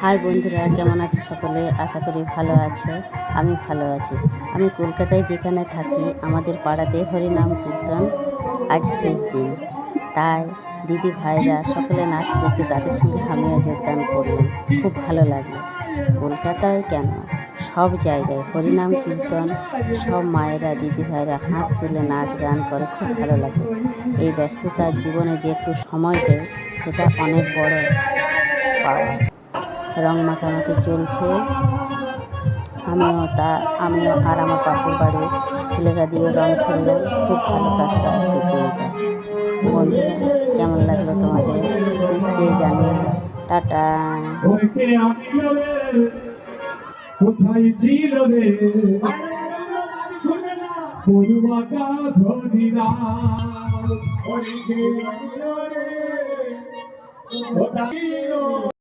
High বন্ধুরা, কেমন আছে সকলে? আশা করি ভালো আছে। আমি ভালো আছি। আমি কলকাতায় যেখানে থাকি, আমাদের পাড়াতে হরিনাম কীর্তন আজ শেষ দিন। তাই দিদি ভাইরা সকলে নাচ করছে, তাদের সঙ্গে আমিও যোগদান করলাম। খুব ভালো লাগলো। কলকাতায় কেন, সব জায়গায় হরিনাম কীর্তন, সব মায়েরা দিদি ভাইরা হাত তুলে নাচ গান করে, খুব ভালো লাগে। এই ব্যস্ততার জীবনে যে একটু সময় দেয়, সেটা অনেক বড় পাওয়া। রং মাখামাখি চলছে, আমিও আর আমার পাশের বাড়ি ছেলেরা দিয়ে রং খেললাম। খুব ভালো কাটলো আজকের দিনটা। বন্ধুরা, কেমন লাগলো তোমাদের নিশ্চয়ই জানিও। টাটা। কোথায় ছিল রে পড়ুয়াটা ধরিরা